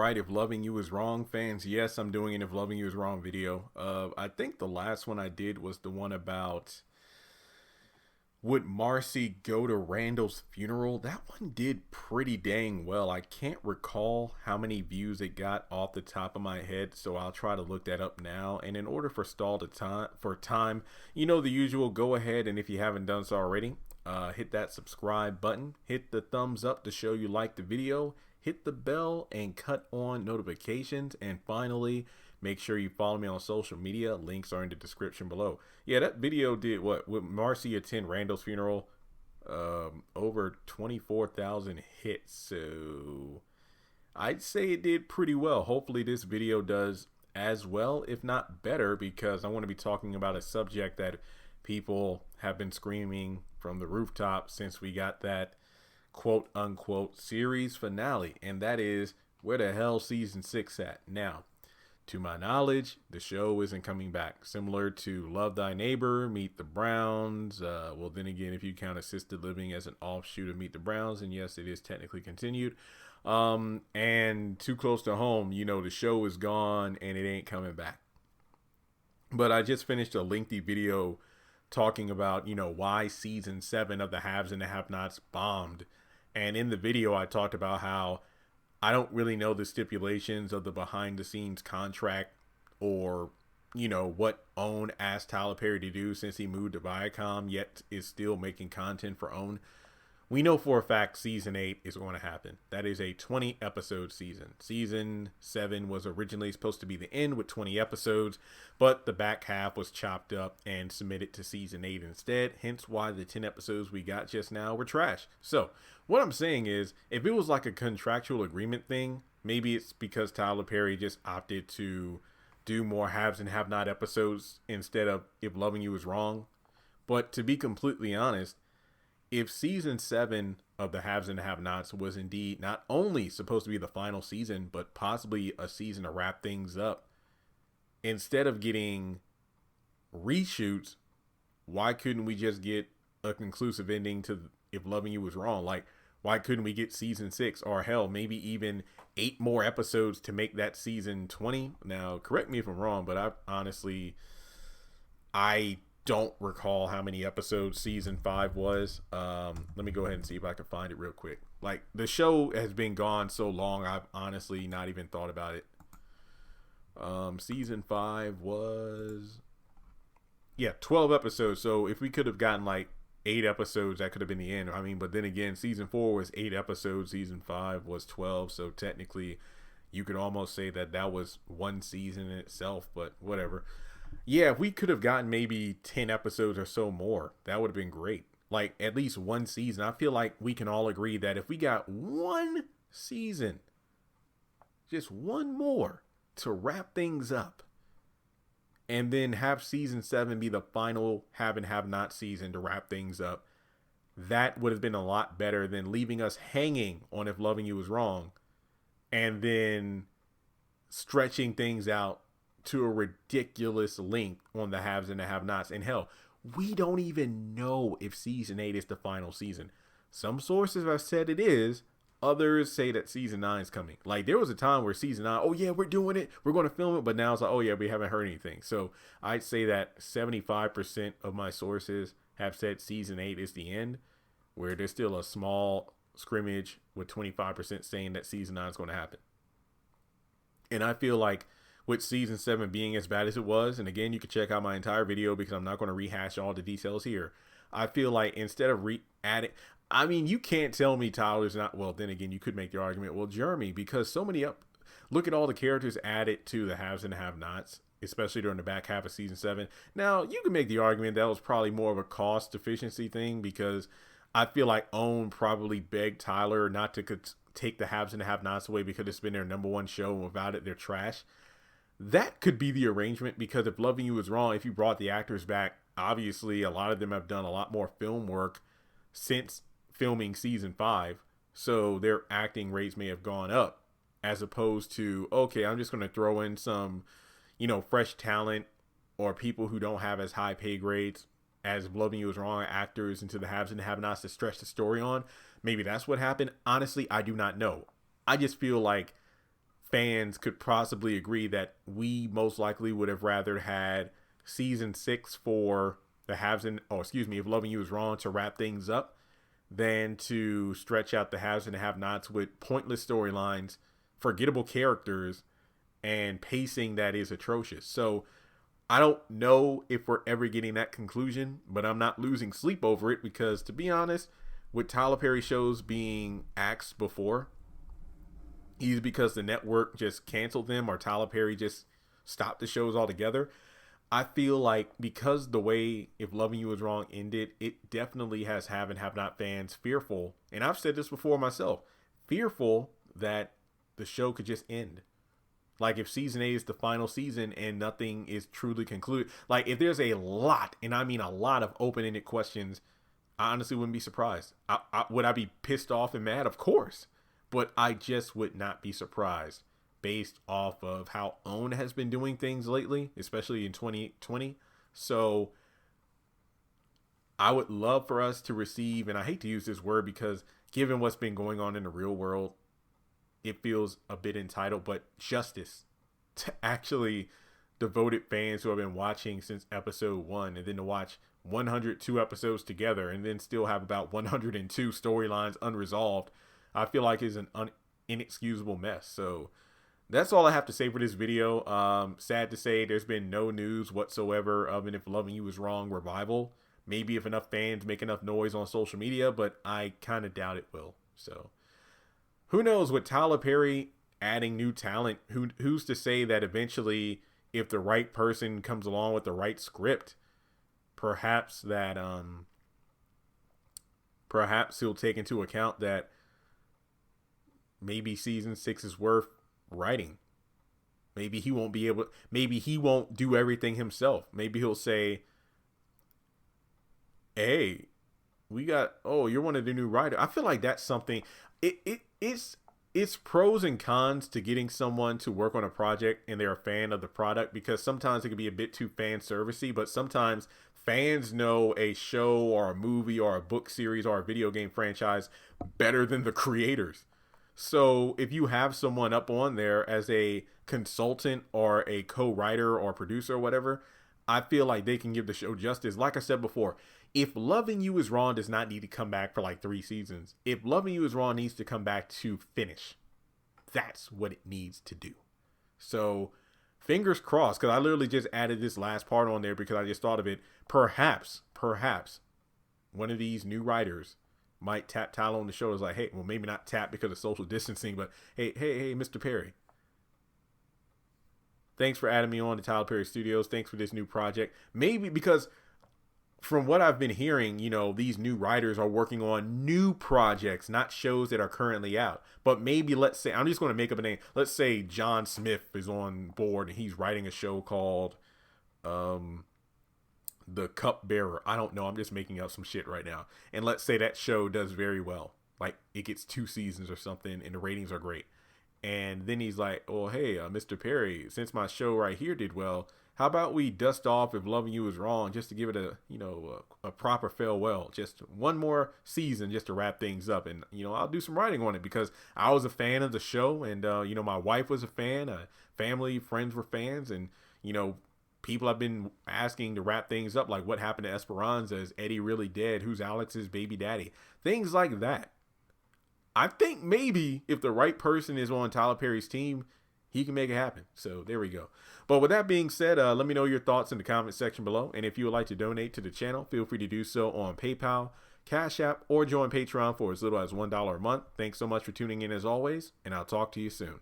right, If Loving You Is Wrong fans, yes, I'm doing an If Loving You Is Wrong video. I think the last one I did was the one about would Marcy go to Randall's funeral. That one did pretty dang well. I can't recall how many views it got off the top of my head, so I'll try to look that up now. And in order for time, you know the usual, go ahead and if you haven't done so already, hit that subscribe button, hit the thumbs up to show you like the video, hit the bell and cut on notifications, and finally make sure you follow me on social media. Links are in the description below. Yeah, that video did what? With Marcy attend Randall's funeral, over 24,000 hits. So I'd say it did pretty well. Hopefully this video does as well, if not better, because I want to be talking about a subject that people have been screaming from the rooftop since we got that quote unquote series finale, and that is, where the hell season 6 at? Now, to my knowledge, the show isn't coming back. Similar to Love Thy Neighbor, Meet the Browns. Well, then again, if you count Assisted Living as an offshoot of Meet the Browns, and yes, it is technically continued. And Too Close to Home, you know, the show is gone and it ain't coming back. But I just finished a lengthy video talking about, you know, why season 7 of the Haves and the Have-Nots bombed. And in the video, I talked about how I don't really know the stipulations of the behind the scenes contract, or, you know, what OWN asked Tyler Perry to do since he moved to Viacom, yet is still making content for OWN. We know for a fact season 8 is going to happen. That is a 20 episode season. Season 7 was originally supposed to be the end with 20 episodes, but the back half was chopped up and submitted to season 8 instead. Hence why the 10 episodes we got just now were trash. So what I'm saying is, if it was like a contractual agreement thing, maybe it's because Tyler Perry just opted to do more Haves and Have Not episodes instead of If Loving You Is Wrong. But to be completely honest, if season 7 of the Haves and Have Nots was indeed not only supposed to be the final season, but possibly a season to wrap things up, instead of getting reshoots, why couldn't we just get a conclusive ending to If Loving You Was Wrong? Like, why couldn't we get season 6, or hell, maybe even 8 more episodes to make that season 20? Now, correct me if I'm wrong, but I don't recall how many episodes season 5 was. Let me go ahead and see if I can find it real quick. Like, the show has been gone so long, I've honestly not even thought about it. Season 5 was, yeah, 12 episodes. So if we could have gotten like 8 episodes, that could have been the end. I mean, but then again, season 4 was 8 episodes, season 5 was 12. So technically you could almost say that that was one season in itself, but whatever. Yeah, if we could have gotten maybe 10 episodes or so more, that would have been great. Like, at least one season. I feel like we can all agree that if we got one season, just one more to wrap things up, and then have season 7 be the final Have and Have Not season to wrap things up, that would have been a lot better than leaving us hanging on If Loving You Was Wrong and then stretching things out to a ridiculous length on the Haves and the Have-Nots. And hell, we don't even know if season 8 is the final season. Some sources have said it is. Others say that season 9 is coming. Like, there was a time where season 9, oh yeah, we're doing it, we're going to film it, but now it's like, oh yeah, we haven't heard anything. So I'd say that 75% of my sources have said season 8 is the end, where there's still a small scrimmage with 25% saying that season 9 is going to happen. And I feel like with season 7 being as bad as it was, and again, you can check out my entire video because I'm not going to rehash all the details here. I feel like instead of adding, I mean, you can't tell me Tyler's not, well, then again, you could make the argument, well, Jeremy, because so many look at all the characters added to the Haves and Have-Nots, especially during the back half of season 7. Now, you can make the argument that was probably more of a cost efficiency thing, because I feel like OWN probably begged Tyler not to take the Haves and Have-Nots away because it's been their #1 show, and without it, they're trash. That could be the arrangement, because if Loving You Was Wrong, if you brought the actors back, obviously a lot of them have done a lot more film work since filming season 5, so their acting rates may have gone up, as opposed to, okay, I'm just going to throw in some, you know, fresh talent or people who don't have as high pay grades as Loving You Was Wrong actors into the Haves and Have-Nots to stretch the story on. Maybe that's what happened. Honestly, I do not know. I just feel like fans could possibly agree that we most likely would have rather had season 6 for the haves and, if Loving You Is Wrong to wrap things up than to stretch out the haves and have-nots with pointless storylines, forgettable characters, and pacing that is atrocious. So I don't know if we're ever getting that conclusion, but I'm not losing sleep over it because, to be honest, with Tyler Perry shows being axed before, either because the network just canceled them or Tyler Perry just stopped the shows altogether, I feel like because the way If Loving You Is Wrong ended, it definitely has have and have not fans fearful, and I've said this before myself, fearful that the show could just end. Like if season 8 is the final season and nothing is truly concluded, like if there's a lot, and I mean a lot of open-ended questions, I honestly wouldn't be surprised. Would I be pissed off and mad? Of course. But I just would not be surprised based off of how OWN has been doing things lately, especially in 2020. So I would love for us to receive, and I hate to use this word because given what's been going on in the real world, it feels a bit entitled, but justice to actually devoted fans who have been watching since episode 1, and then to watch 102 episodes together and then still have about 102 storylines unresolved, I feel like is an inexcusable mess. So that's all I have to say for this video. Sad to say there's been no news whatsoever of an If Loving You Is Wrong revival. Maybe if enough fans make enough noise on social media, but I kind of doubt it will. So who knows, with Tyler Perry adding new talent, who's to say that eventually if the right person comes along with the right script, perhaps he'll take into account that maybe season 6 is worth writing. Maybe he won't do everything himself. Maybe he'll say, hey, you're one of the new writers. I feel like that's something, it's pros and cons to getting someone to work on a project and they're a fan of the product, because sometimes it can be a bit too fan servicey, but sometimes fans know a show or a movie or a book series or a video game franchise better than the creators. So if you have someone up on there as a consultant or a co-writer or producer or whatever, I feel like they can give the show justice. Like I said before, If Loving You Is Wrong does not need to come back for like 3 seasons. If Loving You Is Wrong needs to come back to finish. That's what it needs to do. So fingers crossed, because I literally just added this last part on there because I just thought of it. Perhaps one of these new writers might tap Tyler on the shoulders like, hey, well, maybe not tap because of social distancing, but hey, Mr. Perry, thanks for adding me on to Tyler Perry Studios. Thanks for this new project. Maybe because from what I've been hearing, these new writers are working on new projects, not shows that are currently out. But maybe, let's say, I'm just going to make up a name. Let's say John Smith is on board and he's writing a show called The Cupbearer. I don't know. I'm just making up some shit right now. And let's say that show does very well. Like it gets 2 seasons or something and the ratings are great. And then he's like, oh, hey, Mr. Perry, since my show right here did well, how about we dust off If Loving You Is Wrong just to give it a proper farewell, just one more season just to wrap things up. And, I'll do some writing on it because I was a fan of the show and, my wife was a fan, family, friends were fans. And, people have been asking to wrap things up. Like what happened to Esperanza? Is Eddie really dead? Who's Alex's baby daddy? Things like that. I think maybe if the right person is on Tyler Perry's team, he can make it happen. So there we go. But with that being said, let me know your thoughts in the comment section below. And if you would like to donate to the channel, feel free to do so on PayPal, Cash App, or join Patreon for as little as $1 a month. Thanks so much for tuning in as always, and I'll talk to you soon.